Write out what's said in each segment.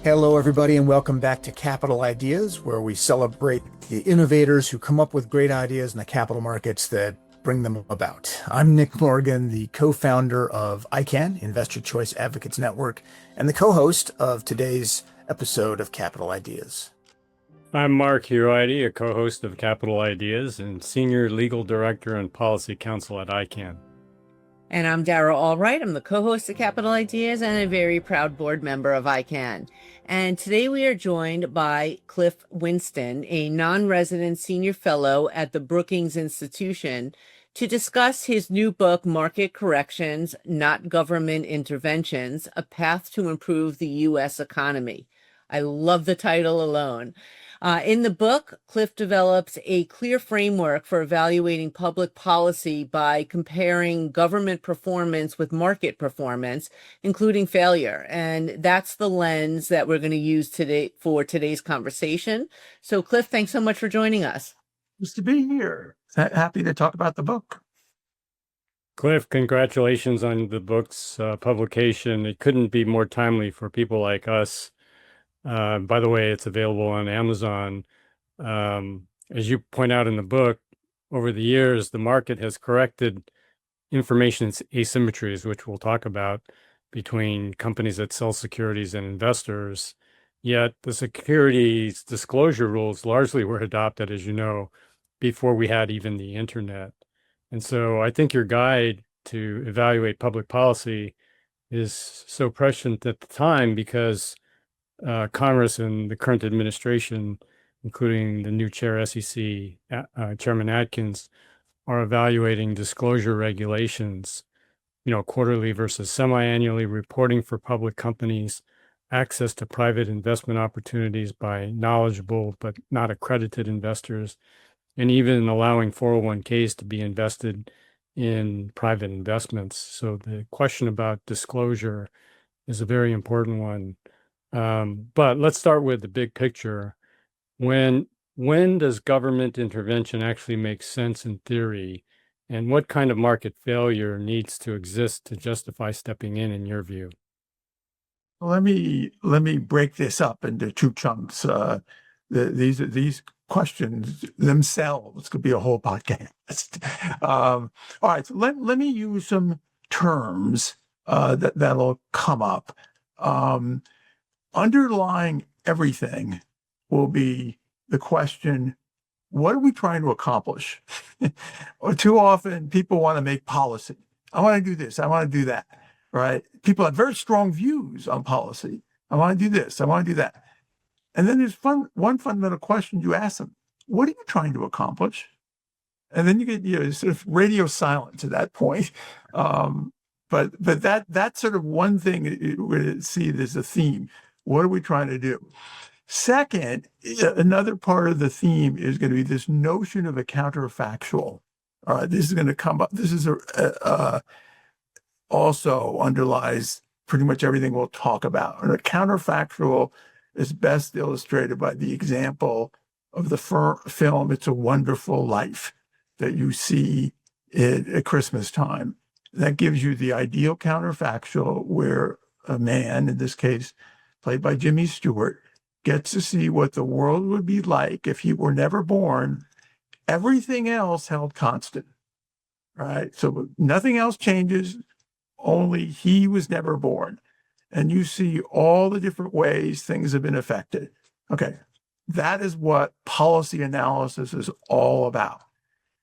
Hello, everybody, and welcome back to Capital Ideas, where we celebrate the innovators who come up with great ideas in the capital markets that bring them about. I'm Nick Morgan, the co-founder of ICANN, Investor Choice Advocates Network, and the co-host of today's episode of Capital Ideas. I'm Mark Hiroide, a co-host of Capital Ideas and Senior Legal Director and Policy Counsel at ICANN. And I'm Dara Albright. I'm the co-host of Capital Ideas and a very proud board member of ICANN. And today we are joined by Cliff Winston, a non-resident senior fellow at the Brookings Institution, to discuss his new book, Market Corrections, Not Government Interventions, A Path to Improve the U.S. Economy. I love the title alone. In the book, Cliff develops a clear framework for evaluating public policy by comparing government performance with market performance, including failure. And that's the lens that we're going to use today for today's conversation. So, Cliff, thanks so much for joining us. Just to be here. Happy to talk about the book. Cliff, congratulations on the book's publication. It couldn't be more timely for people like us. By the way, it's available on Amazon. As you point out in the book, over the years, the market has corrected information asymmetries, which we'll talk about, between companies that sell securities and investors. Yet the securities disclosure rules largely were adopted, as you know, before we had even the internet. And so I think your guide to evaluate public policy is so prescient at the time because Congress and the current administration, including the new chair SEC, Chairman Atkins, are evaluating disclosure regulations, quarterly versus semi-annually reporting for public companies, access to private investment opportunities by knowledgeable but not accredited investors, and even allowing 401ks to be invested in private investments. So the question about disclosure is a very important one. But let's start with the big picture. When does government intervention actually make sense in theory? And what kind of market failure needs to exist to justify stepping in your view? Let me break this up into two chunks. These questions themselves could be a whole podcast. All right, so let me use some terms that'll come up. Underlying everything will be the question, what are we trying to accomplish? Or too often people want to make policy. I want to do this. I want to do that, right? People have very strong views on policy. I want to do this. I want to do that. And then there's one fundamental question you ask them, what are you trying to accomplish? And then you get sort of radio silence at that point. But that's sort of one thing we're going to see as a theme. What are we trying to do? Second, another part of the theme is going to be this notion of a counterfactual. All right, this is going to come up. This is also underlies pretty much everything we'll talk about. And a counterfactual is best illustrated by the example of the film It's a Wonderful Life that you see at Christmas time. That gives you the ideal counterfactual where a man, in this case, played by Jimmy Stewart, gets to see what the world would be like if he were never born, everything else held constant, right? So nothing else changes, only he was never born. And you see all the different ways things have been affected. Okay, that is what policy analysis is all about.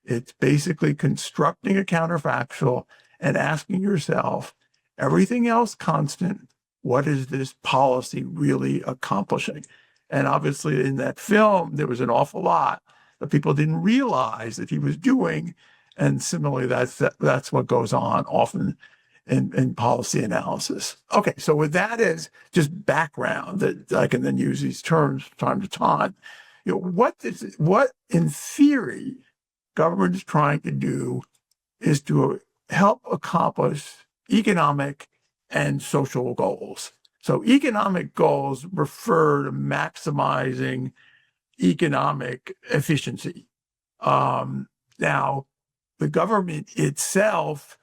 It's basically constructing a counterfactual and asking yourself, everything else constant, what is this policy really accomplishing? And obviously in that film, there was an awful lot that people didn't realize that he was doing. And similarly, that's what goes on often in policy analysis. Okay, so with that as just background that I can then use these terms from time to time, what in theory government is trying to do is to help accomplish economic and social goals. So economic goals refer to maximizing economic efficiency. Now, the government itself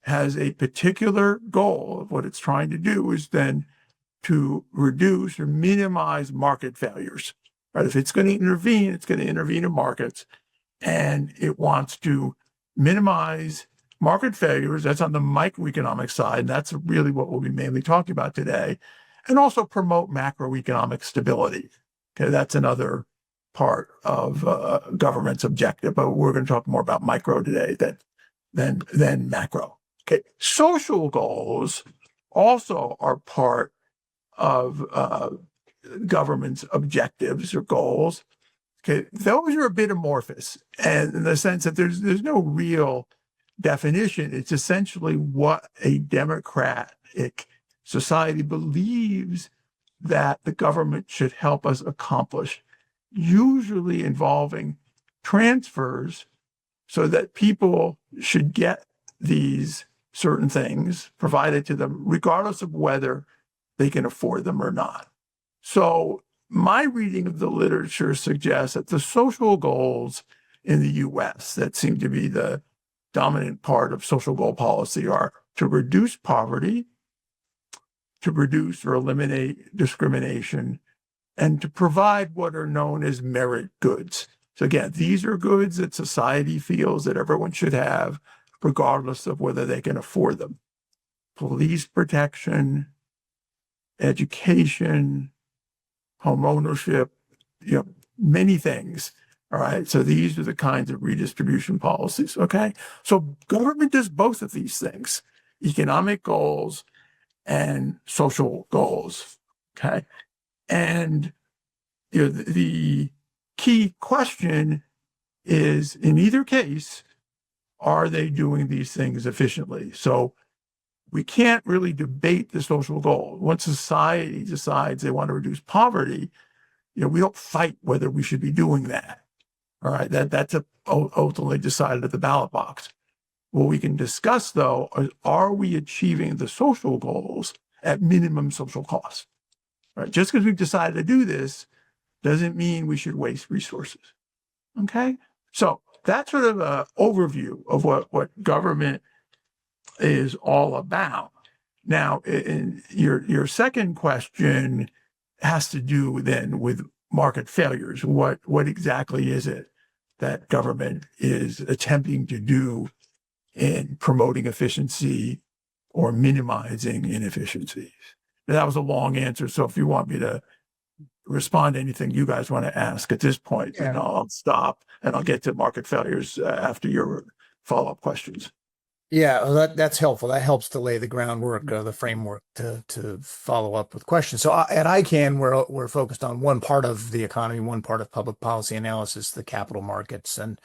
has a particular goal of what it's trying to do is then to reduce or minimize market failures. Right? If it's going to intervene, it's going to intervene in markets, and it wants to minimize market failures. That's on the microeconomic side. And that's really what we'll be mainly talking about today, and also promote macroeconomic stability. Okay, that's another part of government's objective, but we're going to talk more about micro today than macro. Okay, social goals also are part of government's objectives or goals. Okay, those are a bit amorphous, and in the sense that there's no real definition. It's essentially what a democratic society believes that the government should help us accomplish, usually involving transfers, so that people should get these certain things provided to them, regardless of whether they can afford them or not. So my reading of the literature suggests that the social goals in the US that seem to be the dominant part of social goal policy are to reduce poverty, to reduce or eliminate discrimination, and to provide what are known as merit goods. So again, these are goods that society feels that everyone should have, regardless of whether they can afford them. Police protection, education, home ownership, many things. All right. So these are the kinds of redistribution policies. Okay. So government does both of these things, economic goals and social goals. Okay. And the key question is, in either case, are they doing these things efficiently? So we can't really debate the social goal. Once society decides they want to reduce poverty, we don't fight whether we should be doing that. All right, that's ultimately decided at the ballot box. What we can discuss, though, is, are we achieving the social goals at minimum social cost? Right? Just because we've decided to do this doesn't mean we should waste resources. Okay, so that's sort of an overview of what government is all about. Now, in your second question has to do then with market failures. What exactly is it that government is attempting to do in promoting efficiency or minimizing inefficiencies? And that was a long answer. So if you want me to respond to anything you guys want to ask at this point, then I'll stop and I'll get to market failures after your follow-up questions. Yeah, well, that's helpful. That helps to lay the groundwork, the framework to follow up with questions. So at ICANN, we're focused on one part of the economy, one part of public policy analysis, the capital markets and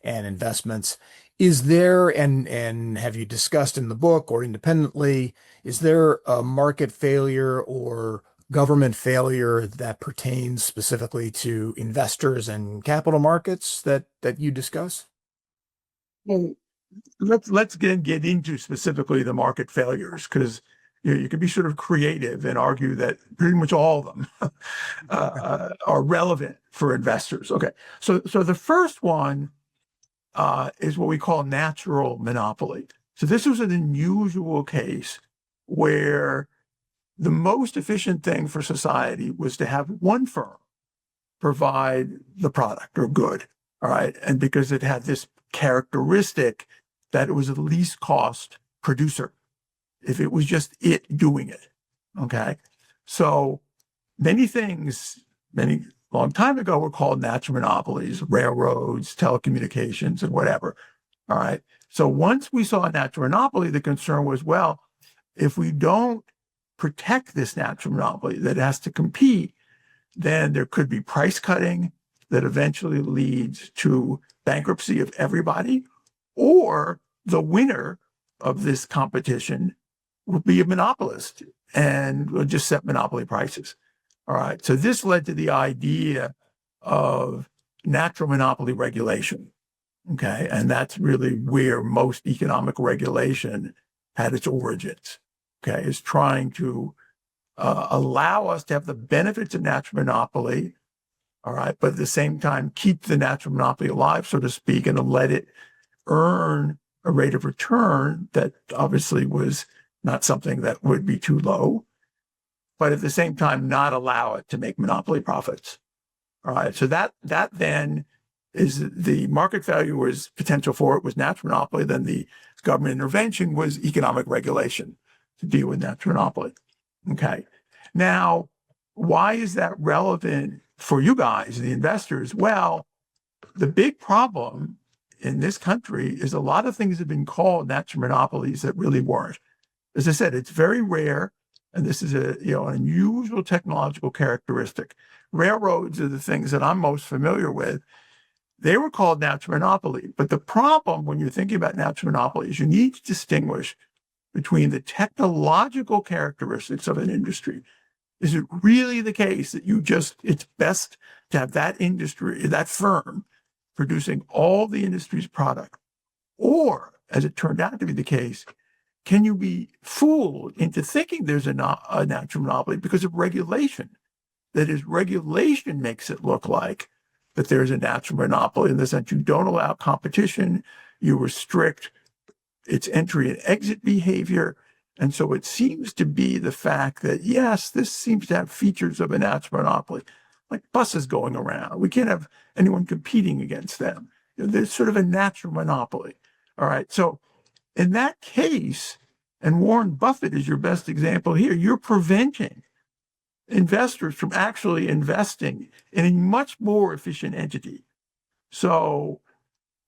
investments. Is there, and have you discussed in the book or independently, is there a market failure or government failure that pertains specifically to investors and capital markets that you discuss? Well, let's get into specifically the market failures, because you can be sort of creative and argue that pretty much all of them are relevant for investors. Okay, so the first one is what we call natural monopoly. So this was an unusual case where the most efficient thing for society was to have one firm provide the product or good. All right, and because it had this characteristic that it was the least cost producer, if it was just it doing it. Okay. So many things, long time ago, were called natural monopolies, railroads, telecommunications, and whatever. All right. So once we saw a natural monopoly, the concern was, well, if we don't protect this natural monopoly that has to compete, then there could be price cutting that eventually leads to bankruptcy of everybody, or the winner of this competition will be a monopolist and will just set monopoly prices. All right. So this led to the idea of natural monopoly regulation. Okay. And that's really where most economic regulation had its origins. Okay. Is trying to allow us to have the benefits of natural monopoly. All right. But at the same time, keep the natural monopoly alive, so to speak, and to let it earn a rate of return that obviously was not something that would be too low. but at the same time not allow it to make monopoly profits. All right. So that then is the market failure was potential for it was natural monopoly. Then the government intervention was economic regulation to deal with natural monopoly. Okay. Now, why is that relevant for you guys, the investors? Well, the big problem in this country is a lot of things have been called natural monopolies that really weren't. As I said, it's very rare, and this is an unusual technological characteristic. Railroads are the things that I'm most familiar with. They were called natural monopoly, but the problem when you're thinking about natural monopoly is you need to distinguish between the technological characteristics of an industry. Is it really the case that it's best to have that industry, that firm, producing all the industry's product? Or, as it turned out to be the case, can you be fooled into thinking there's a natural monopoly because of regulation? That is, regulation makes it look like that there's a natural monopoly in the sense you don't allow competition, you restrict its entry and exit behavior. And so it seems to be the fact that, yes, this seems to have features of a natural monopoly, like buses going around. We can't have anyone competing against them. There's sort of a natural monopoly. All right. So in that case, and Warren Buffett is your best example here, you're preventing investors from actually investing in a much more efficient entity. So,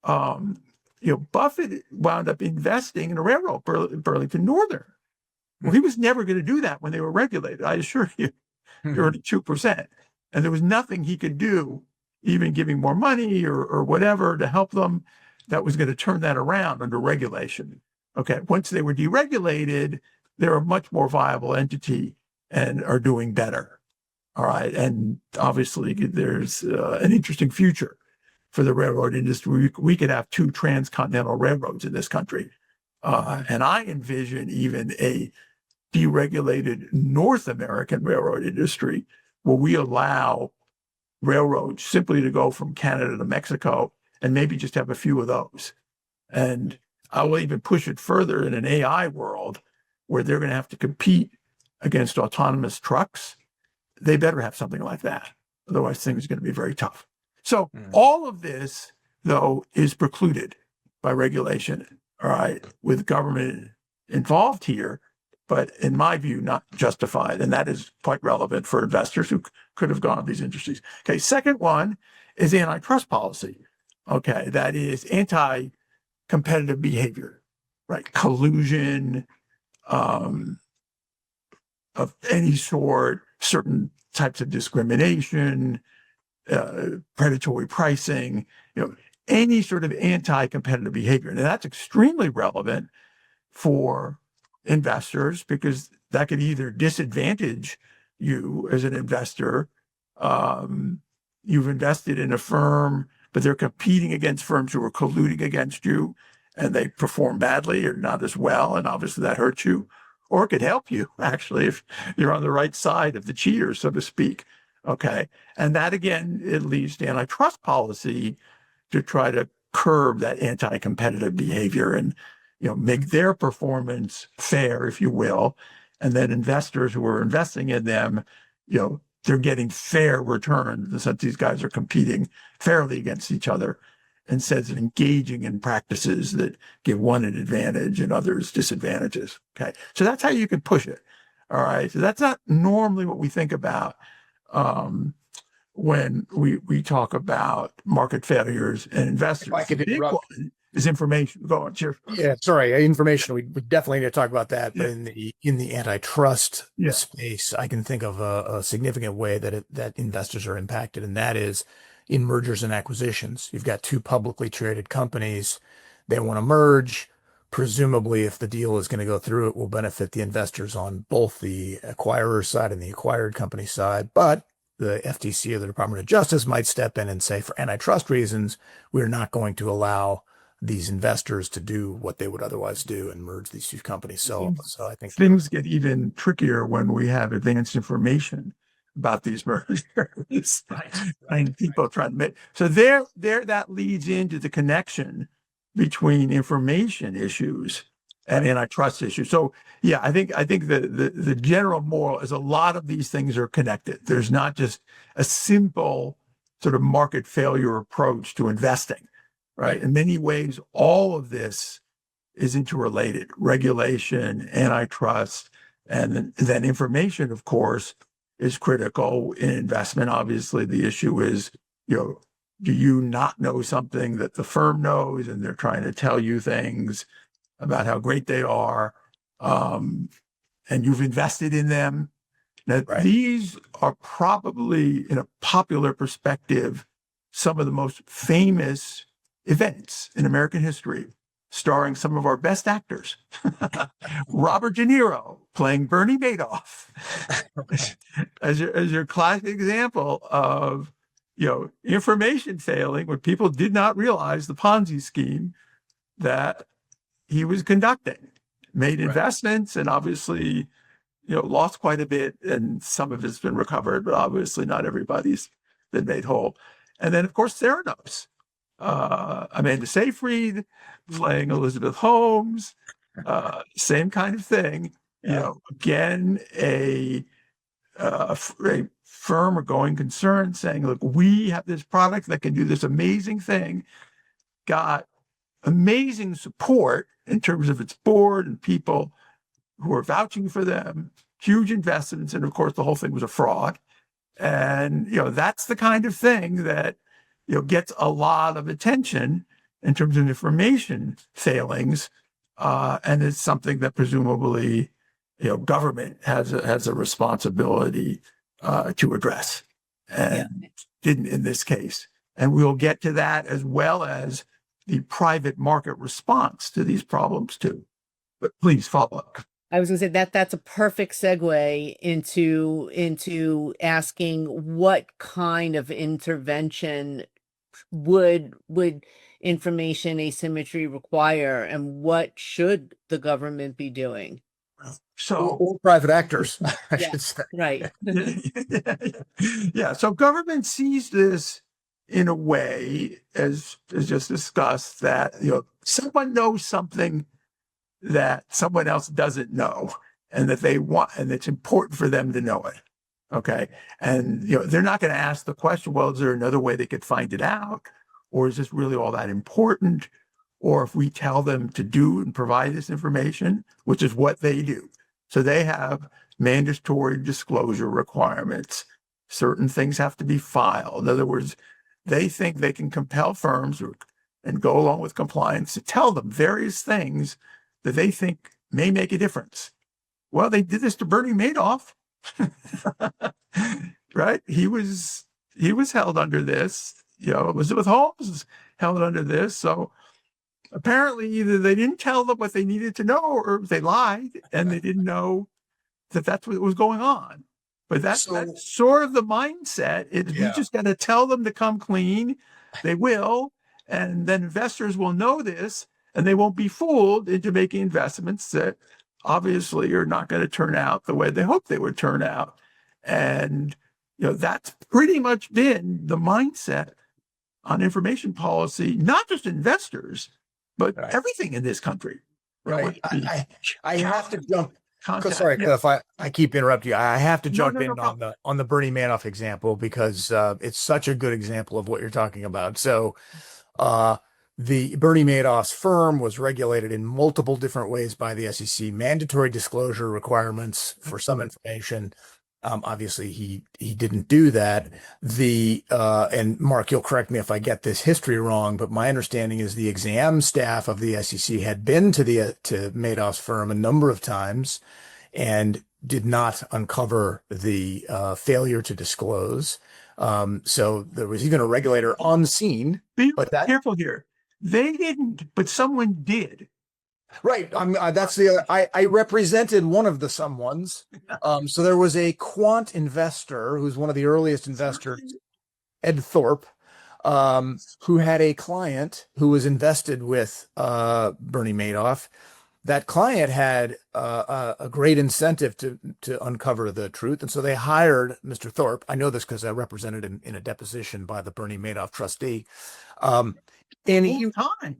Buffett wound up investing in a railroad, Burlington Northern. Well, he was never going to do that when they were regulated. I assure you, they're only 2%. And there was nothing he could do, even giving more money or whatever to help them, that was going to turn that around under regulation. Okay, once they were deregulated, they're a much more viable entity and are doing better. All right, and obviously there's an interesting future for the railroad industry. We could have 2 transcontinental railroads in this country. And I envision even a deregulated North American railroad industry where we allow railroads simply to go from Canada to Mexico and maybe just have a few of those. And I will even push it further in an AI world where they're going to have to compete against autonomous trucks. They better have something like that. Otherwise, things are going to be very tough. So all of this, though, is precluded by regulation, all right, with government involved here, but in my view, not justified. And that is quite relevant for investors who could have gone to these industries. Okay, second one is antitrust policy. Okay, that is anti-competitive behavior, right? Collusion of any sort, certain types of discrimination, predatory pricing, any sort of anti-competitive behavior. And that's extremely relevant for investors because that could either disadvantage you as an investor. You've invested in a firm, but they're competing against firms who are colluding against you and they perform badly or not as well. And obviously that hurts you. Or it could help you, actually, if you're on the right side of the cheater, so to speak. Okay. And that, again, it leads to antitrust policy to try to curb that anti-competitive behavior and, make their performance fair, if you will. And then investors who are investing in them, they're getting fair returns since these guys are competing fairly against each other instead of engaging in practices that give one an advantage and others disadvantages. Okay. So that's how you can push it. All right. So that's not normally what we think about when we talk about market failures and investors. If I could the big interrupt. one is information. Go on, cheers. Yeah, sorry, information. We definitely need to talk about that. But Yeah. in the antitrust Yeah. space, I can think of a significant way that investors are impacted, and that is in mergers and acquisitions. You've got 2 publicly traded companies. They want to merge. Presumably, if the deal is going to go through, it will benefit the investors on both the acquirer side and the acquired company side. But the FTC or the Department of Justice might step in and say, for antitrust reasons, we're not going to allow these investors to do what they would otherwise do and merge these 2 companies. So I think Things get even trickier when we have advanced information about these mergers. And people trying to make so that leads into the connection between information issues and antitrust issues. So yeah, I think the general moral is a lot of these things are connected. There's not just a simple sort of market failure approach to investing, right? In many ways, all of this is interrelated: regulation, antitrust, and then information, of course, is critical in investment. Obviously, the issue is, do you not know something that the firm knows, and they're trying to tell you things about how great they are, and you've invested in them. Now, these are probably, in a popular perspective, some of the most famous events in American history, starring some of our best actors. Robert De Niro playing Bernie Madoff as your classic example of, information failing when people did not realize the Ponzi scheme that he was conducting, made investments, and obviously, lost quite a bit, and some of it's been recovered, but obviously not everybody's been made whole. And then, of course, Theranos, Amanda Seyfried playing Elizabeth Holmes, same kind of thing. Again, a firm or going concern saying, look, we have this product that can do this amazing thing, got amazing support in terms of its board and people who are vouching for them, huge investments. And of course, the whole thing was a fraud. And, that's the kind of thing that, gets a lot of attention in terms of information failings. And it's something that presumably, government has a responsibility to address, and didn't in this case. And we'll get to that, as well as the private market response to these problems too. But please follow up. I was going to say that's a perfect segue into asking what kind of intervention would information asymmetry require, and what should the government be doing? So, or private actors, I should say. Right. Yeah. So government sees this in a way, as just discussed, that someone knows something that someone else doesn't know, and that they want, and it's important for them to know it. Okay. And they're not going to ask the question, well, is there another way they could find it out? Or is this really all that important? Or if we tell them to do and provide this information, which is what they do. So they have mandatory disclosure requirements. Certain things have to be filed. In other words, they think they can compel firms and go along with compliance to tell them various things that they think may make a difference. Well, they did this to Bernie Madoff, right? He was held under this. Elizabeth Holmes was held under this. So apparently, either they didn't tell them what they needed to know, or they lied and they didn't know that that's what was going on. But that's sort of the mindset. We just got to tell them to come clean. They will. And then investors will know this, and they won't be fooled into making investments that obviously are not going to turn out the way they hoped they would turn out. And, that's pretty much been the mindset on information policy, not just investors, but everything in this country. Right. I have to jump. Sorry, Cliff, I keep interrupting you. I have to jump in on the Bernie Madoff example, because it's such a good example of what you're talking about. So the Bernie Madoff's firm was regulated in multiple different ways by the SEC, mandatory disclosure requirements for some information. Obviously, he didn't do that. And Mark, you'll correct me if I get this history wrong, but my understanding is the exam staff of the SEC had been to Madoff's firm a number of times and did not uncover the failure to disclose. So there was even a regulator on scene. Be careful here. They didn't, but someone did. Right. That's I represented one of the someones. So there was a quant investor who's one of the earliest investors, Ed Thorpe, who had a client who was invested with Bernie Madoff. That client had a great incentive to uncover the truth. And so they hired Mr. Thorpe. I know this because I represented him in a deposition by the Bernie Madoff trustee. And he time.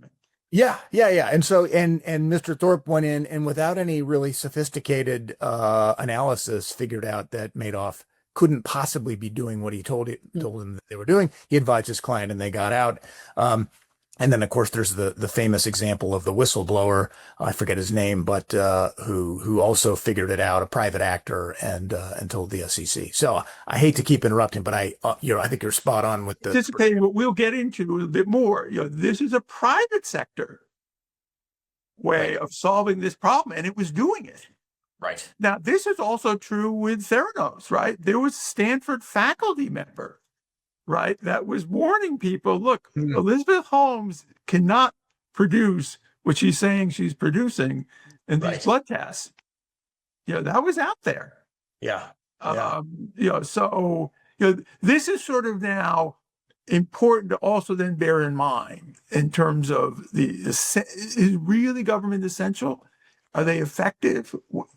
Yeah. And so, and Mr. Thorpe went in and without any really sophisticated analysis, figured out that Madoff couldn't possibly be doing what he told him that they were doing. He advised his client, and they got out. Um, and then, of course, there's the famous example of the whistleblower. I forget his name, but who also figured it out, a private actor, and told the SEC. So I hate to keep interrupting, but I think you're spot on with the Anticipating what we'll get into a bit more. This is a private sector way of solving this problem, and it was doing it. right. Now, this is also true with Theranos, right? There was a Stanford faculty member, right, that was warning people, look, Elizabeth Holmes cannot produce what she's saying she's producing in these Right. blood tests. That was out there. Yeah. So this is sort of now important to also then bear in mind in terms of is really government essential? Are they effective?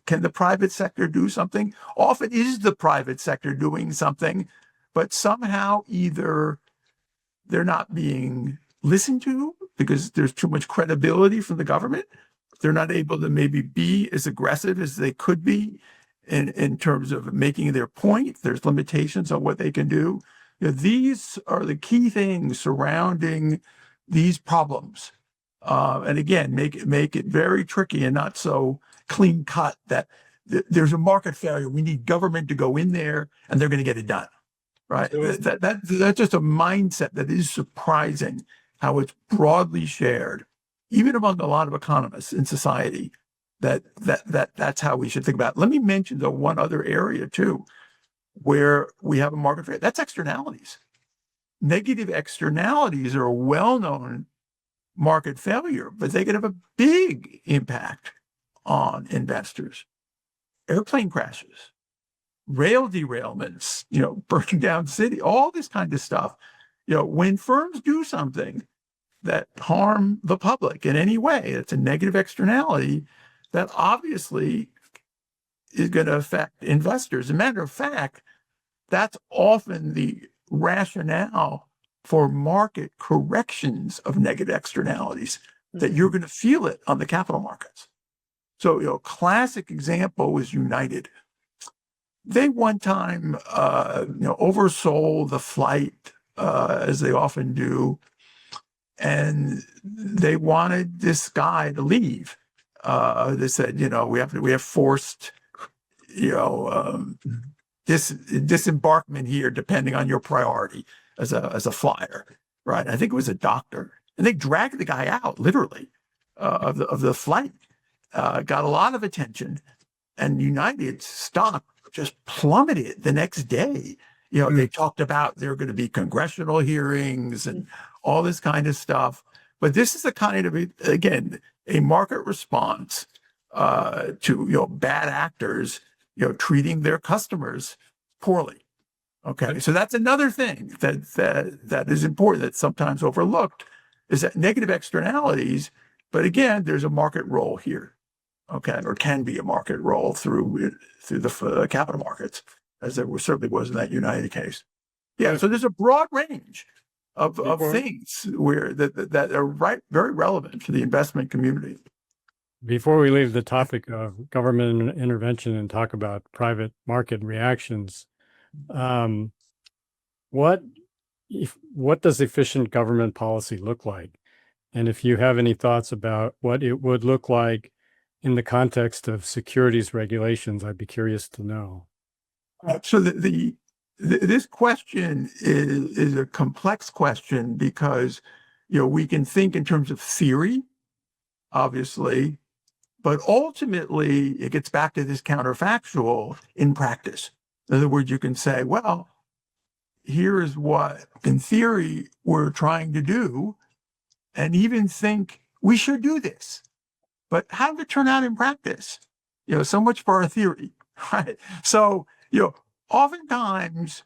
Can the private sector do something? Often is the private sector doing something, but somehow either they're not being listened to because there's too much credibility from the government. They're not able to maybe be as aggressive as they could be in terms of making their point. There's limitations on what they can do. These are the key things surrounding these problems. And again, make it very tricky and not so clean cut that there's a market failure. We need government to go in there and they're going to get it done. Right. That's just a mindset that is surprising how it's broadly shared, even among a lot of economists in society, that's how we should think about it. Let me mention the one other area too, where we have a market failure. That's externalities. Negative externalities are a well-known market failure, but they can have a big impact on investors. Airplane crashes, rail derailments, burning down city, all this kind of stuff. When firms do something that harm the public in any way, it's a negative externality that obviously is going to affect investors. As a matter of fact, that's often the rationale for market corrections of negative externalities, that you're going to feel it on the capital markets. So, classic example was United. They one time, oversold the flight, as they often do, and they wanted this guy to leave. They said, we have forced, disembarkment here, depending on your priority as a flyer, right? I think it was a doctor, and they dragged the guy out literally of the flight. Got a lot of attention, and United stock just plummeted the next day. They talked about there are going to be congressional hearings and all this kind of stuff. But this is the kind of, again, a market response to bad actors treating their customers poorly. Okay, so that's another thing that is important, that's sometimes overlooked, is that negative externalities. But again, there's a market role here. Okay, or can be a market role through the capital markets, as there certainly was in that United case. Yeah, so there's a broad range of things where that are very relevant to the investment community. Before we leave the topic of government intervention and talk about private market reactions, what does efficient government policy look like? And if you have any thoughts about what it would look like in the context of securities regulations, I'd be curious to know. So this question is a complex question because we can think in terms of theory, obviously, but ultimately it gets back to this counterfactual in practice. In other words, you can say, well, here is what in theory we're trying to do, and even think we should do this. But how did it turn out in practice? So much for our theory, right? So, oftentimes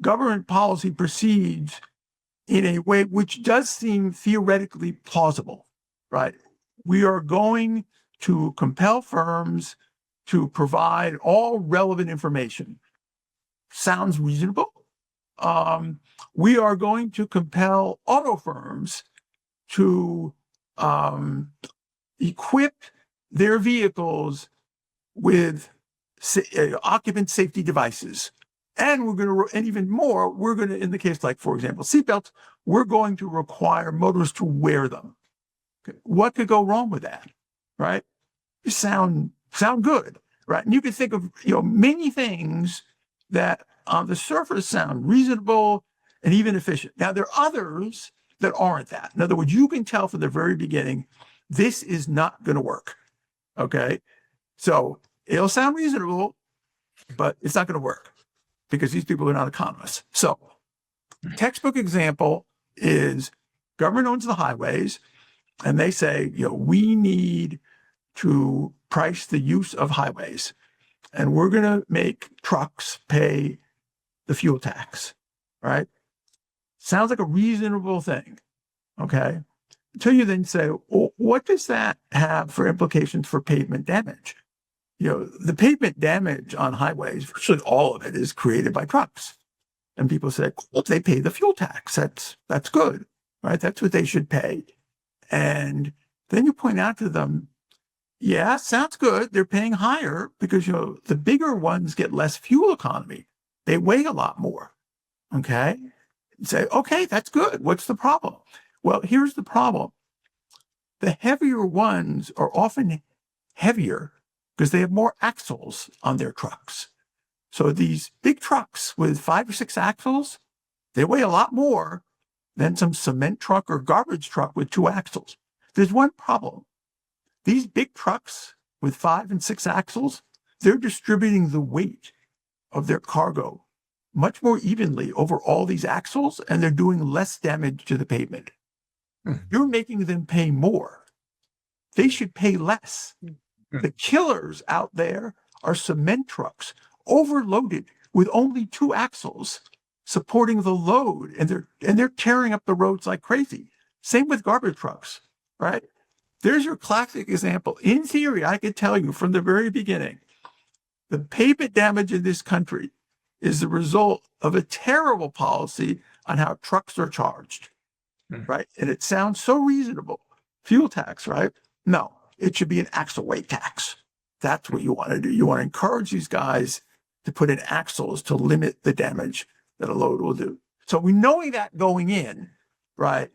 government policy proceeds in a way which does seem theoretically plausible, right? We are going to compel firms to provide all relevant information. Sounds reasonable. We are going to compel auto firms to equip their vehicles with occupant safety devices. And and even more, we're going to, in the case like, for example, seatbelts, we're going to require motorists to wear them. Okay. What could go wrong with that, right? You sound good, right? And you can think of, many things that on the surface sound reasonable and even efficient. Now, there are others that aren't that. In other words, you can tell from the very beginning, this is not going to work, okay? So it'll sound reasonable, but it's not going to work because these people are not economists. So textbook example is government owns the highways, and they say, we need to price the use of highways, and we're going to make trucks pay the fuel tax, right? Sounds like a reasonable thing, okay? Until you then say, well, what does that have for implications for pavement damage? The pavement damage on highways, virtually all of it is created by trucks. And people say, well, they pay the fuel tax. That's good, right? That's what they should pay. And then you point out to them, yeah, sounds good. They're paying higher because, the bigger ones get less fuel economy. They weigh a lot more, okay? You say, okay, that's good. What's the problem? Well, here's the problem. The heavier ones are often heavier because they have more axles on their trucks. So these big trucks with 5 or 6 axles, they weigh a lot more than some cement truck or garbage truck with 2 axles. There's one problem. These big trucks with 5 and 6 axles, they're distributing the weight of their cargo much more evenly over all these axles, and they're doing less damage to the pavement. You're making them pay more. They should pay less. The killers out there are cement trucks overloaded with only 2 axles supporting the load, and they're tearing up the roads like crazy. Same with garbage trucks, right? There's your classic example. In theory, I could tell you from the very beginning, the pavement damage in this country is the result of a terrible policy on how trucks are charged, right? And it sounds so reasonable. Fuel tax, right? No, it should be an axle weight tax. That's what you want to do. You want to encourage these guys to put in axles to limit the damage that a load will do. So we knowing that going in, right?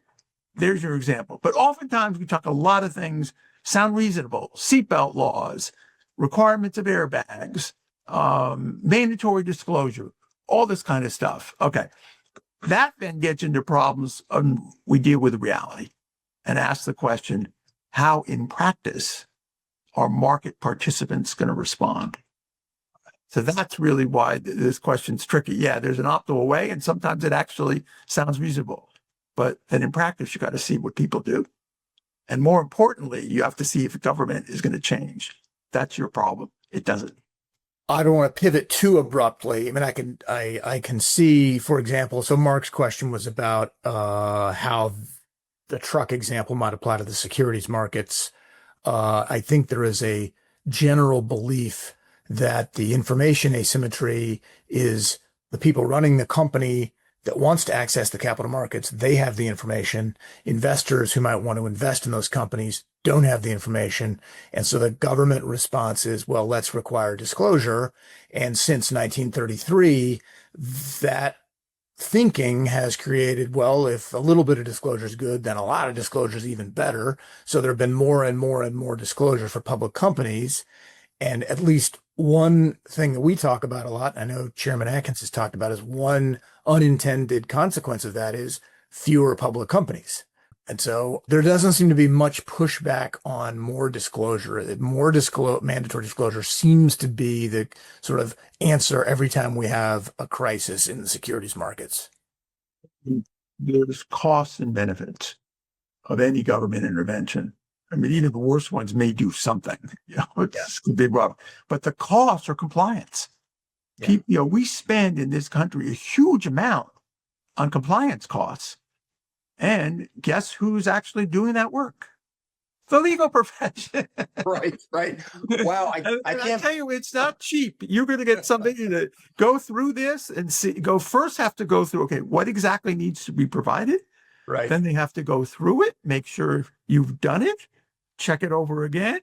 There's your example. But oftentimes we talk a lot of things sound reasonable. Seatbelt laws, requirements of airbags, mandatory disclosure, all this kind of stuff. Okay. That then gets into problems we deal with reality and ask the question, how in practice are market participants going to respond? So that's really why this question's tricky. Yeah, there's an optimal way, and sometimes it actually sounds reasonable. But then in practice, you got to see what people do. And more importantly, you have to see if the government is going to change. That's your problem. It doesn't. I don't want to pivot too abruptly. I mean, I can see, for example, so Mark's question was about how the truck example might apply to the securities markets. I think there is a general belief that the information asymmetry is the people running the company that wants to access the capital markets. They have the information. Investors who might want to invest in those companies don't have the information. And so the government response is, well, let's require disclosure. And since 1933, that thinking has created, well, if a little bit of disclosure is good, then a lot of disclosure is even better. So there have been more and more and more disclosure for public companies. And at least one thing that we talk about a lot, I know Chairman Atkins has talked about, is one unintended consequence of that is fewer public companies. And so there doesn't seem to be much pushback on more disclosure. More mandatory disclosure seems to be the sort of answer every time we have a crisis in the securities markets. There's costs and benefits of any government intervention. I mean, even the worst ones may do something, it's a big problem. But the costs are compliance. Yeah. We spend in this country a huge amount on compliance costs. And guess who's actually doing that work? The legal profession. Right. Wow. I can't tell you, it's not cheap. You're going to get somebody to go through this and have to go through, okay, what exactly needs to be provided? Right. Then they have to go through it, make sure you've done it, check it over again.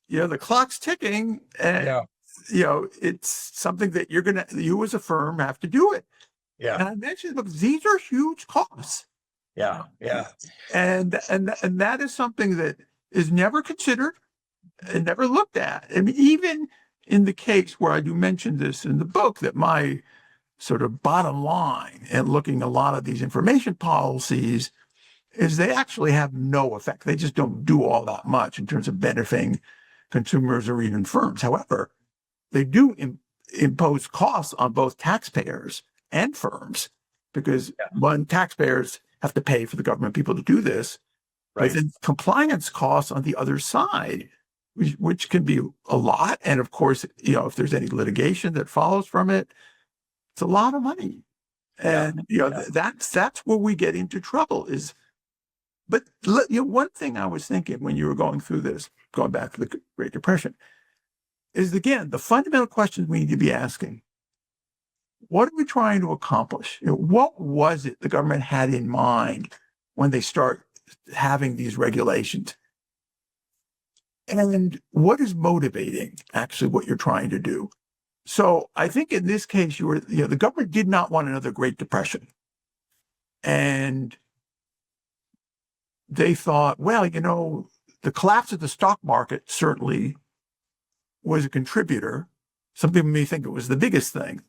The clock's ticking, and it's something that you as a firm have to do it. Yeah. And I mentioned, look, these are huge costs. Yeah. And that is something that is never considered and never looked at. I mean, even in the case where I do mention this in the book, that my sort of bottom line in looking at a lot of these information policies is they actually have no effect. They just don't do all that much in terms of benefiting consumers or even firms. However, they do impose costs on both taxpayers and firms, because one, taxpayers have to pay for the government people to do this, but then compliance costs on the other side, which can be a lot. And of course, if there's any litigation that follows from it, it's a lot of money. And that's where we get into trouble is. But one thing I was thinking when you were going through this, going back to the Great Depression, is again the fundamental questions we need to be asking: what are we trying to accomplish? What was it the government had in mind when they start having these regulations? And what is motivating actually what you're trying to do? So I think in this case, the government did not want another Great Depression. And they thought, well, the collapse of the stock market certainly was a contributor. Some people may think it was the biggest thing.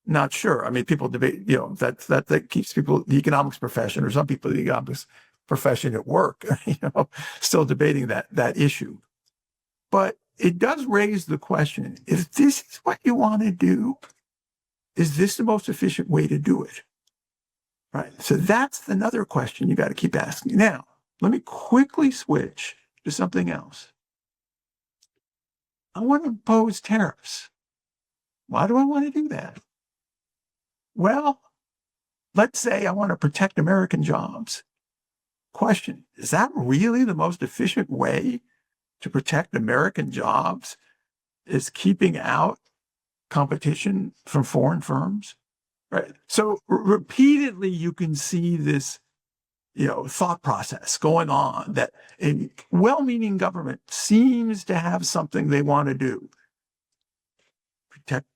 Not sure. I mean, people debate, that keeps people, the economics profession, or some people in the economics profession at work, still debating that issue. But it does raise the question, if this is what you want to do, is this the most efficient way to do it? Right. So that's another question you got to keep asking. Now, let me quickly switch to something else. I want to impose tariffs. Why do I want to do that? Well, let's say I want to protect American jobs. Question, is that really the most efficient way to protect American jobs, is keeping out competition from foreign firms? Right. So repeatedly, you can see this, thought process going on that a well-meaning government seems to have something they want to do. Protect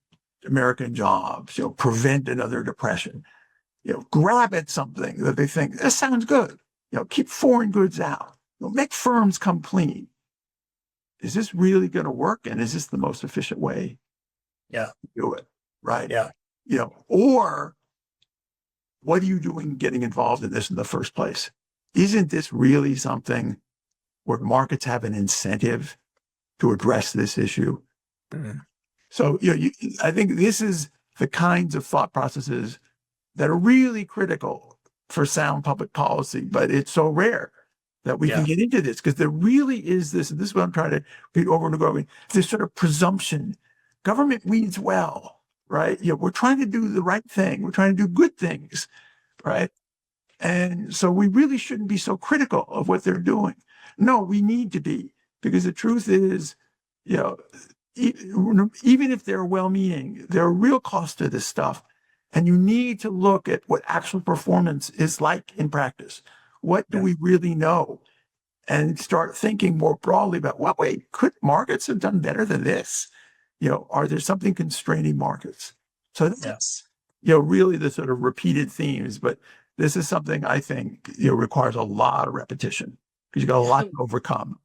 American jobs, prevent another depression, grab at something that they think, this sounds good, keep foreign goods out, make firms come clean. Is this really going to work? And is this the most efficient way to do it? Right. Yeah. Or what are you doing getting involved in this in the first place? Isn't this really something where markets have an incentive to address this issue? Mm-hmm. So, I think this is the kinds of thought processes that are really critical for sound public policy, but it's so rare that we can get into this, because there really is this, and this is what I'm trying to read over and over, this sort of presumption. Government means well, right? We're trying to do the right thing. We're trying to do good things, right? And so we really shouldn't be so critical of what they're doing. No, we need to be, because the truth is, even if they're well-meaning, there are real costs to this stuff. And you need to look at what actual performance is like in practice. What do we really know? And start thinking more broadly about, well, wait, could markets have done better than this? Are there something constraining markets? So that's, really the sort of repeated themes. But this is something I think, requires a lot of repetition, because you got a lot to overcome.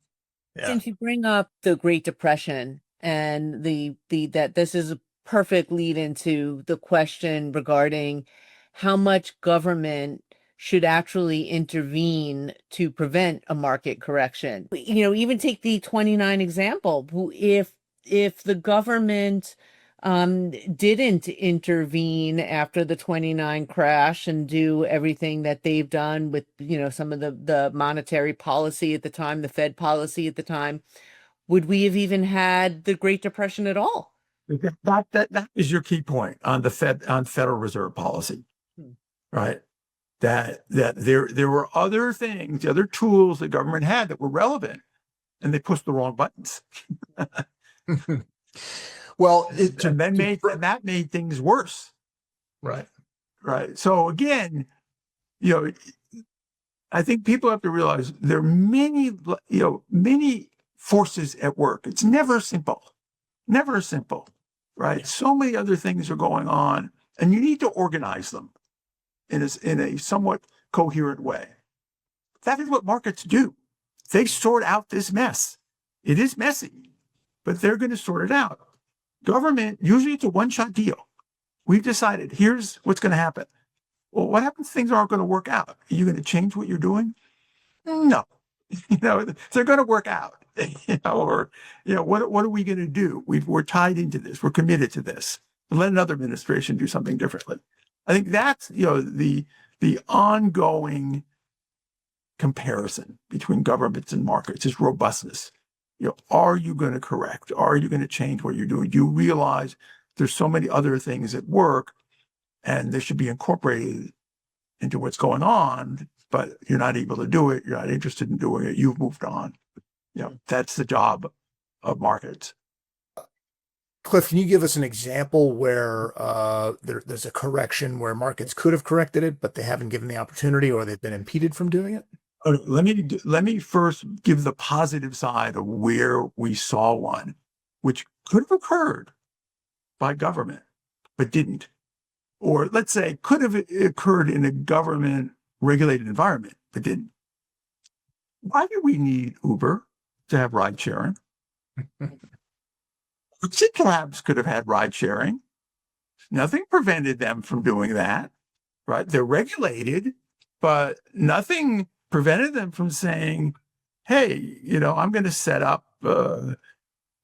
Since you bring up the Great Depression and that this is a perfect lead into the question regarding how much government should actually intervene to prevent a market correction. Even take the 29 example. If the government didn't intervene after the 29 crash and do everything that they've done with, some of the monetary policy at the time, the Fed policy at the time, would we have even had the Great Depression at all? That is your key point on the Federal Reserve policy, right? That there were other things, other tools the government had that were relevant, and they pushed the wrong buttons. Well, that made things worse. Right. Right. So again, you know, I think people have to realize there are many forces at work. It's never simple, right? So many other things are going on, and you need to organize them in a somewhat coherent way. That is what markets do. They sort out this mess. It is messy, but they're going to sort it out. Government, usually it's a one-shot deal. We've decided here's what's going to happen. Well, what happens if things aren't going to work out? Are you going to change what you're doing? No. They're going to work out. Or what are we going to do? We're tied into this. We're committed to this. Let another administration do something differently. I think that's the ongoing comparison between governments and markets is robustness. Are you going to correct? Are you going to change what you're doing? Do you realize there's so many other things at work and they should be incorporated into what's going on, but you're not able to do it. You're not interested in doing it. You've moved on. That's the job of markets. Cliff, can you give us an example where there's a correction where markets could have corrected it, but they haven't given the opportunity or they've been impeded from doing it? Let me first give the positive side of where we saw one, which could have occurred by government, but didn't. Or let's say could have occurred in a government regulated environment, but didn't. Why do we need Uber to have ride sharing? Taxi cabs could have had ride sharing. Nothing prevented them from doing that, right? They're regulated, but nothing prevented them from saying, hey, I'm going to set up, an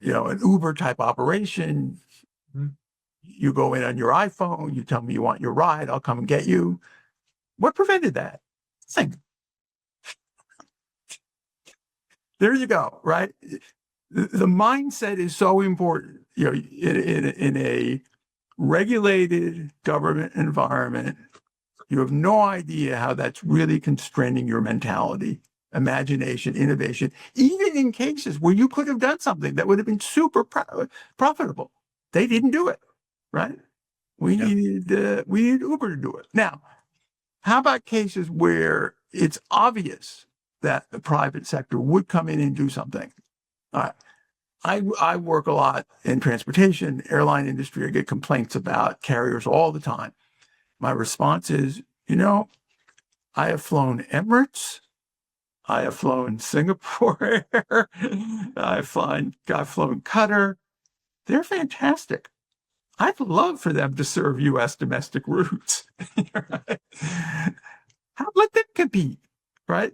Uber type operation. You go in on your iPhone, you tell me you want your ride, I'll come and get you. What prevented that? Nothing. There you go, right? The mindset is so important. In a regulated government environment, you have no idea how that's really constraining your mentality, imagination, innovation, even in cases where you could have done something that would have been super profitable. They didn't do it, right? We needed Uber to do it. Now, how about cases where it's obvious that the private sector would come in and do something? I work a lot in transportation, airline industry. I get complaints about carriers all the time. My response is, I have flown Emirates. I have flown Singapore Air. I've flown Qatar. They're fantastic. I'd love for them to serve U.S. domestic routes. Right? Let them compete, right?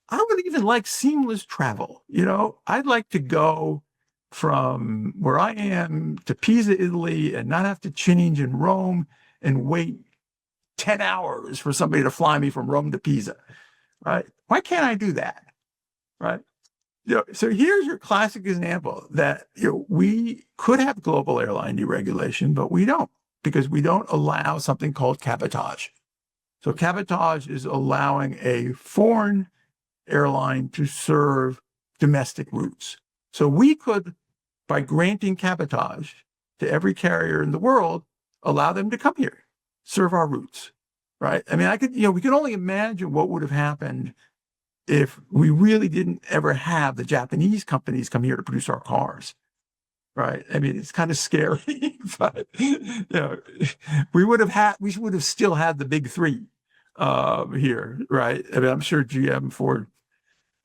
I would even like seamless travel. I'd like to go from where I am to Pisa, Italy, and not have to change in Rome and wait 10 hours for somebody to fly me from Rome to Pisa, right? Why can't I do that, right? So here's your classic example that we could have global airline deregulation, but we don't, because we don't allow something called cabotage. So cabotage is allowing a foreign airline to serve domestic routes. So we could, by granting cabotage to every carrier in the world, allow them to come here, serve our routes, right? I mean, we could only imagine what would have happened if we really didn't ever have the Japanese companies come here to produce our cars, right? I mean, it's kind of scary, but we would have still had the big three here, right? I mean, I'm sure GM, Ford,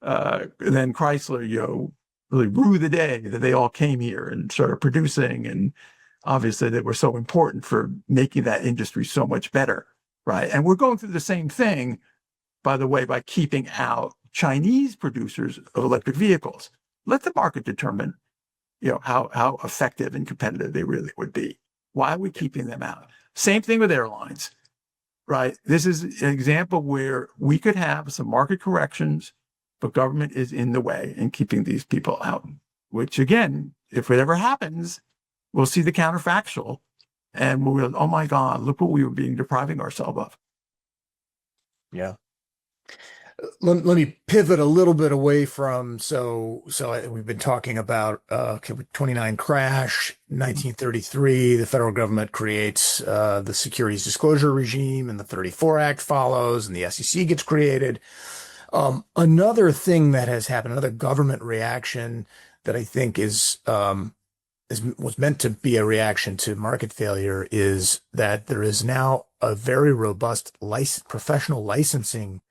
then Chrysler, really rue the day that they all came here and started producing, and obviously they were so important for making that industry so much better, right? And we're going through the same thing, by the way, by keeping out Chinese producers of electric vehicles. Let the market determine, how effective and competitive they really would be. Why are we keeping them out? Same thing with airlines, right? This is an example where we could have some market corrections, but government is in the way and keeping these people out, which again, if it ever happens, we'll see the counterfactual and we'll, oh my God, look what we were depriving ourselves of. Yeah. let me pivot a little bit away from we've been talking about 29 crash, 1933, the federal government creates the securities disclosure regime, and the 34 Act follows, and the SEC gets created. Another thing that has happened, another government reaction that I think was meant to be a reaction to market failure, is that there is now a very robust professional licensing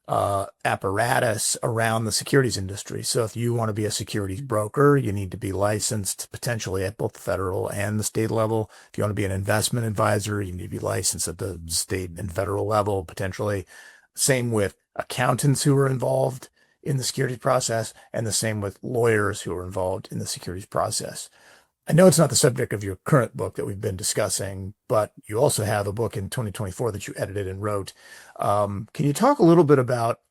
apparatus around the securities industry. So if you want to be a securities broker, you need to be licensed potentially at both the federal and the state level. If you want to be an investment advisor, you need to be licensed at the state and federal level potentially. Same with accountants who are involved in the securities process, and the same with lawyers who are involved in the securities process. I know it's not the subject of your current book that we've been discussing, but you also have a book in 2024 that you edited and wrote. Can you talk a little bit about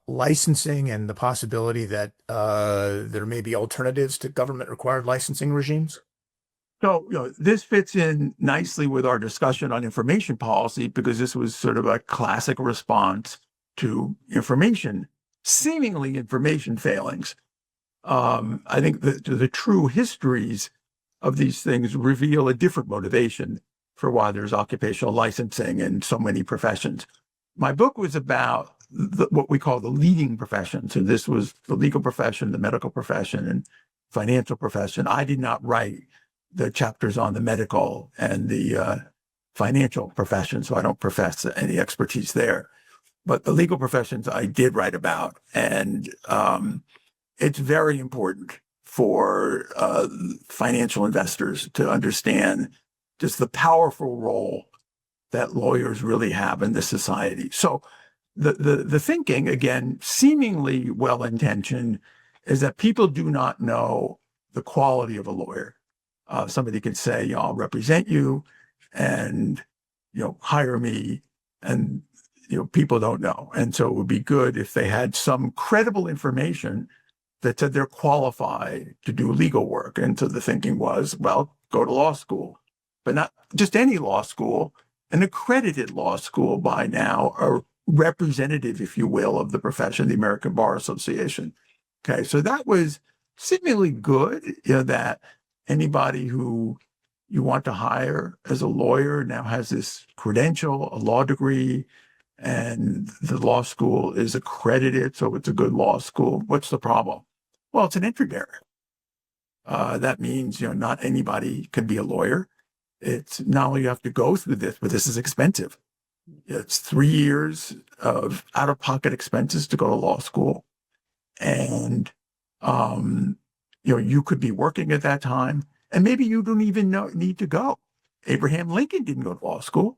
licensing and the possibility that there may be alternatives to government-required licensing regimes? So, this fits in nicely with our discussion on information policy, because this was sort of a classic response to seemingly information failings. I think the true histories of these things reveal a different motivation for why there's occupational licensing in so many professions. My book was about what we call the leading professions, and this was the legal profession, the medical profession, and financial profession. I did not write the chapters on the medical and the financial profession, so I don't profess any expertise there. But the legal professions I did write about, and it's very important for financial investors to understand just the powerful role that lawyers really have in this society. So the thinking, again, seemingly well-intentioned, is that people do not know the quality of a lawyer. Somebody could say, I'll represent you, and hire me, and people don't know. And so it would be good if they had some credible information that said they're qualified to do legal work. And so the thinking was, well, go to law school, but not just any law school, an accredited law school by now, a representative, if you will, of the profession, the American Bar Association. Okay, so that was seemingly good, that anybody who you want to hire as a lawyer now has this credential, a law degree, and the law school is accredited, so it's a good law school. What's the problem? Well, it's an entry barrier. That means, not anybody can be a lawyer. It's not only you have to go through this, but this is expensive. It's 3 years of out-of-pocket expenses to go to law school. And, you could be working at that time, and maybe you don't even need to go. Abraham Lincoln didn't go to law school.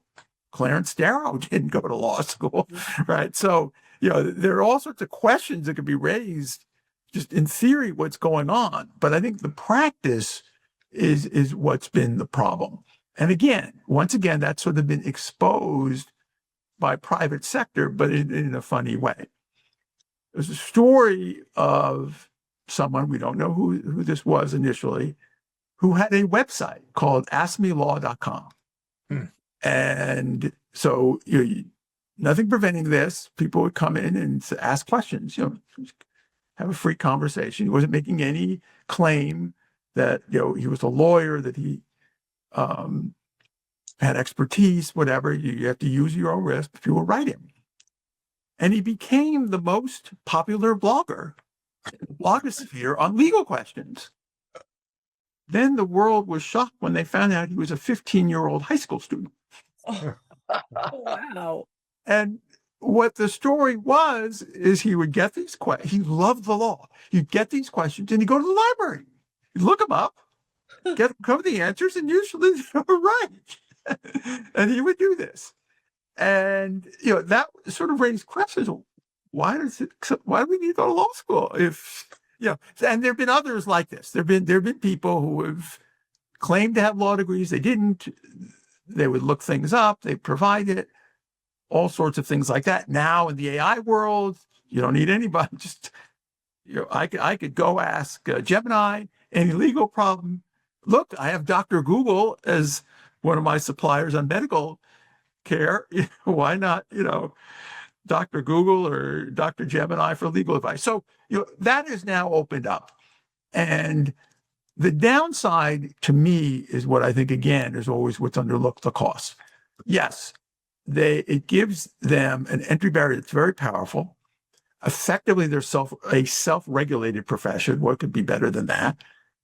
Clarence Darrow didn't go to law school, right? So, there are all sorts of questions that could be raised just in theory what's going on. But I think the practice is what's been the problem. And once again, that's sort of been exposed by private sector, but in a funny way. There's a story of someone, we don't know who this was initially, who had a website called askmelaw.com. And so nothing preventing this. People would come in and ask questions, have a free conversation. He wasn't making any claim that, he was a lawyer, that he had expertise, whatever. You have to use your own risk, but people would write him. And he became the most popular blogger in the blogosphere on legal questions. Then the world was shocked when they found out he was a 15-year-old high school student. Oh, wow. And what the story was is he would get these questions. He loved the law. He'd get these questions and he'd go to the library. He'd look them up, come the answers, and usually they were right. And he would do this. And, that sort of raised questions. Why do we need to go to law school? And there've been others like this. There've been people who have claimed to have law degrees. They didn't. They would look things up. They provide it. All sorts of things like that. Now in the AI world, you don't need anybody. Just, I could go ask Gemini any legal problem. Look, I have Dr. Google as one of my suppliers on medical care. Why not, Dr. Google or Dr. Gemini for legal advice. So, that is now opened up. And the downside to me is what I think, again, is always what's underlooked, the cost. Yes, it gives them an entry barrier that's very powerful. Effectively, they're a self-regulated profession. What could be better than that,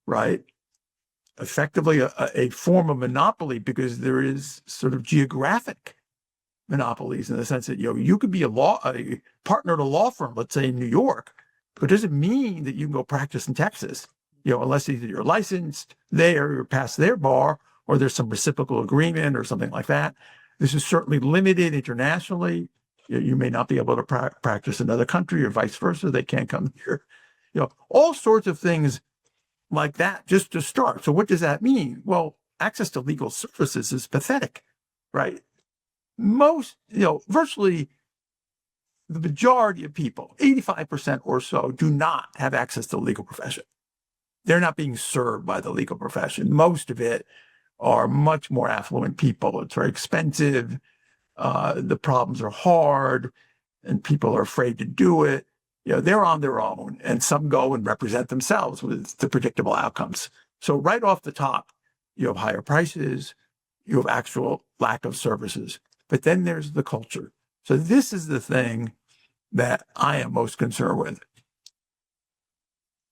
right? Effectively, a form of monopoly, because there is sort of geographic monopolies in the sense that you could be a partner at a law firm, let's say in New York, but it doesn't mean that you can go practice in Texas, unless either you're licensed there, you're past their bar, or there's some reciprocal agreement or something like that. This is certainly limited internationally. You may not be able to practice in another country or vice versa. They can't come here. All sorts of things like that just to start. So what does that mean? Well, access to legal services is pathetic, right? Virtually the majority of people, 85% or so, do not have access to the legal profession. They're not being served by the legal profession. Most of it are much more affluent people. It's very expensive. The problems are hard and people are afraid to do it. They're on their own, and some go and represent themselves with the predictable outcomes. So right off the top, you have higher prices, you have actual lack of services, but then there's the culture. So this is the thing that I am most concerned with.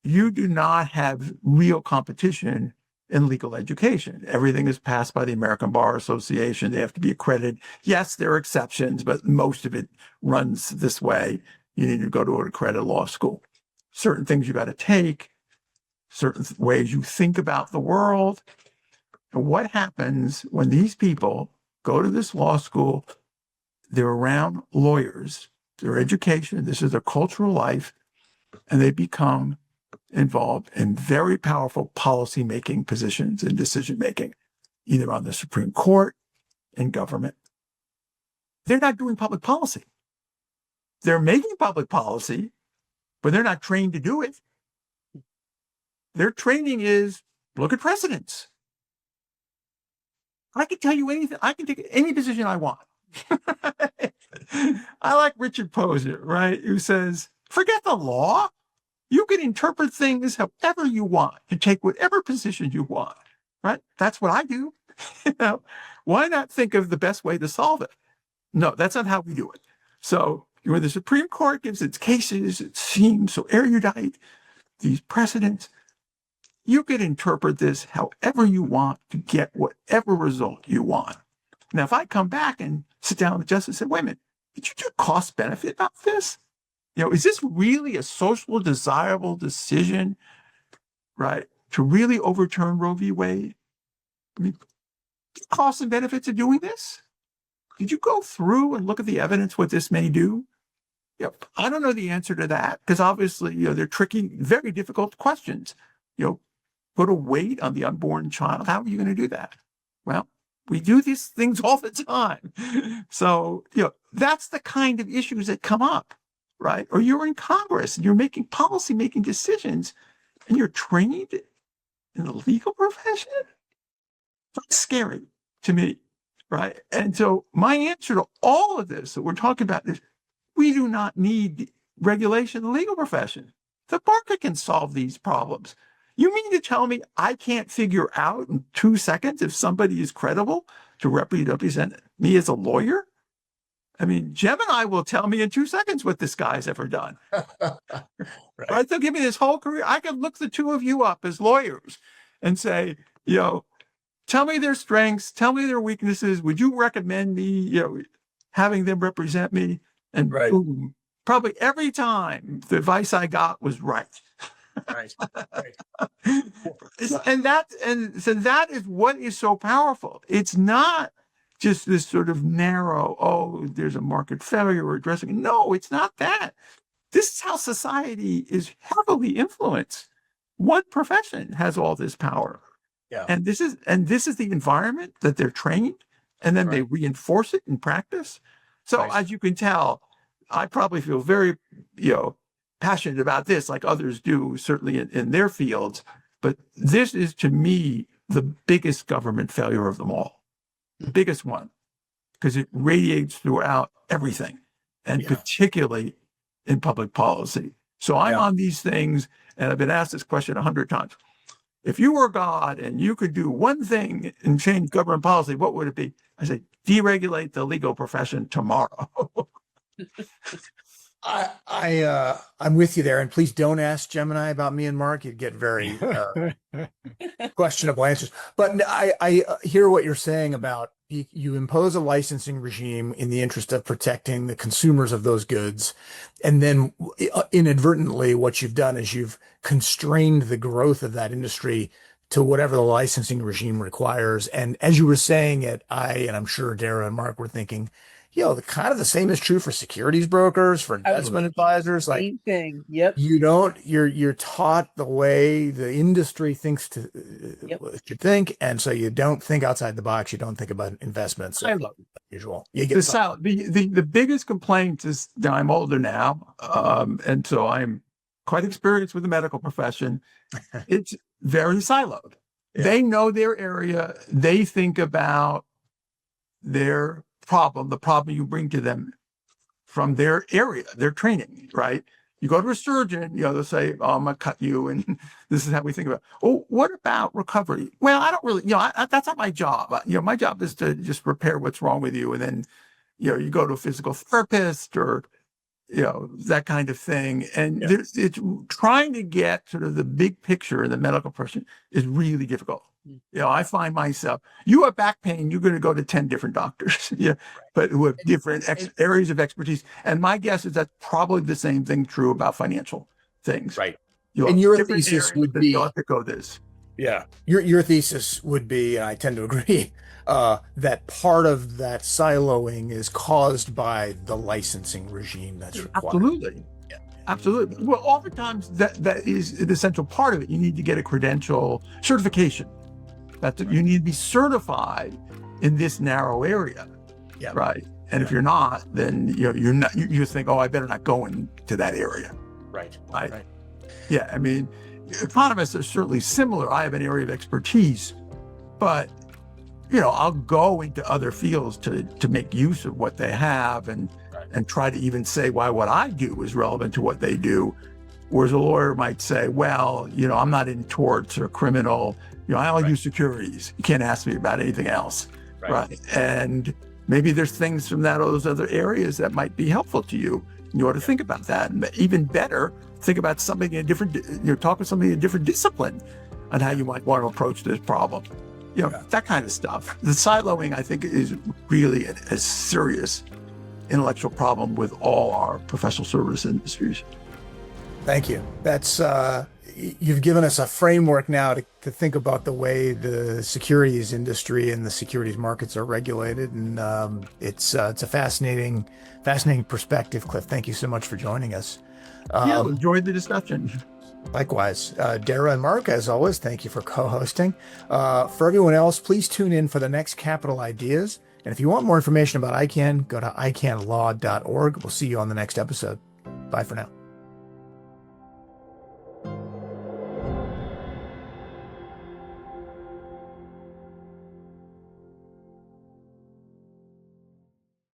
You do not have real competition in legal education. Everything is passed by the American Bar Association. They have to be accredited. Yes, there are exceptions, but most of it runs this way. You need to go to an accredited law school. Certain things you got to take, certain ways you think about the world. And what happens when these people go to this law school, they're around lawyers, their education, this is their cultural life, and they become involved in very powerful policy-making positions and decision-making, either on the Supreme Court, in government. They're not doing public policy. They're making public policy, but they're not trained to do it. Their training is look at precedents. I can tell you anything. I can take any position I want. I like Richard Posner, right? Who says, forget the law. You can interpret things however you want and take whatever position you want, right? That's what I do. Why not think of the best way to solve it? No, that's not how we do it. So when the Supreme Court gives its cases, it seems so erudite, these precedents, you can interpret this however you want to get whatever result you want. Now, if I come back and sit down with the justice and say, wait a minute, did you do cost benefit about this? Is this really a socially desirable decision, right, to really overturn Roe v. Wade? I mean, costs and benefits of doing this? Did you go through and look at the evidence what this may do? I don't know the answer to that because obviously, they're tricky, very difficult questions. Put a weight on the unborn child. How are you going to do that? Well, we do these things all the time. So, that's the kind of issues that come up, right? Or you're in Congress and you're making policy-making decisions and you're trained in the legal profession? That's scary to me, right? And so my answer to all of this that we're talking about is we do not need regulation in the legal profession. The market can solve these problems. You mean to tell me I can't figure out in 2 seconds if somebody is credible to represent me as a lawyer? I mean, Gemini will tell me in 2 seconds what this guy's ever done. Right? They'll give me this whole career. I can look the two of you up as lawyers and say, tell me their strengths, tell me their weaknesses. Would you recommend me, having them represent me? And boom, probably every time the advice I got was right. Right. And so that is what is so powerful. It's not just this sort of narrow, there's a market failure we're addressing. No, it's not that. This is how society is heavily influenced. One profession has all this power. Yeah. And this is the environment that they're trained, and then they reinforce it in practice. So as you can tell, I probably feel very, passionate about this, like others do, certainly in their fields. But this is, to me, the biggest government failure of them all, the biggest one, because it radiates throughout everything. and Yeah. particularly in public policy. So I'm Yeah. on these things, and I've been asked this question 100 times. If you were God and you could do one thing and change government policy, what would it be? I say, deregulate the legal profession tomorrow. I'm with you there, and please don't ask Gemini about me and Mark. You'd get very questionable answers. But I hear what you're saying about you impose a licensing regime in the interest of protecting the consumers of those goods, and then inadvertently, what you've done is you've constrained the growth of that industry to whatever the licensing regime requires. And as you were saying it, and I'm sure Dara and Mark were thinking, the kind of the same is true for securities brokers, for investment advisors. Like, Same thing. Yep. you're taught the way the industry thinks should think. And so you don't think outside the box. You don't think about investments. I love usual. You get the biggest complaint is that I'm older now. And so I'm quite experienced with the medical profession. It's very siloed. Yeah. They know their area. They think about their problem, the problem you bring to them from their area, their training, right? You go to a surgeon, they'll say, oh, I'm going to cut you. And this is how we think about it. Oh, what about recovery? Well, I don't really, that's not my job. My job is to just repair what's wrong with you. And then, you go to a physical therapist or, that kind of thing. And it's trying to get sort of the big picture in the medical profession is really difficult. I find myself, you have back pain, you're going to go to 10 different doctors, but who have different areas of expertise. And my guess is that's probably the same thing true about financial things. Right. And your thesis areas would that be, you'll have to go this. Yeah. Your thesis would be, and I tend to agree, that part of that siloing is caused by the licensing regime that's required. Absolutely. Yeah. Absolutely. Well, oftentimes that is an essential part of it. You need to get a credential certification. You need to be certified in this narrow area. Yeah. Right. And if you're not, then you're not. You think, oh, I better not go into that area. Right. Yeah. I mean, economists are certainly similar. I have an area of expertise, but I'll go into other fields to make use of what they have and try to even say why what I do is relevant to what they do. Whereas a lawyer might say, well, I'm not in torts or criminal. I only do securities. You can't ask me about anything else. Right. And maybe there's things from those other areas that might be helpful to you. You ought to think about that. And even better, think about something in a different, talk with somebody in a different discipline on how you might want to approach this problem. That kind of stuff. The siloing, I think, is really a serious intellectual problem with all our professional service industries. Thank you. That's you've given us a framework now to think about the way the securities industry and the securities markets are regulated, and it's a fascinating perspective, Cliff. Thank you so much for joining us. Enjoyed the discussion. Likewise, Dara and Mark, as always, thank you for co-hosting. For everyone else, please tune in for the next Capital Ideas. And if you want more information about ICANN, go to icanlaw.org. We'll see you on the next episode. Bye for now.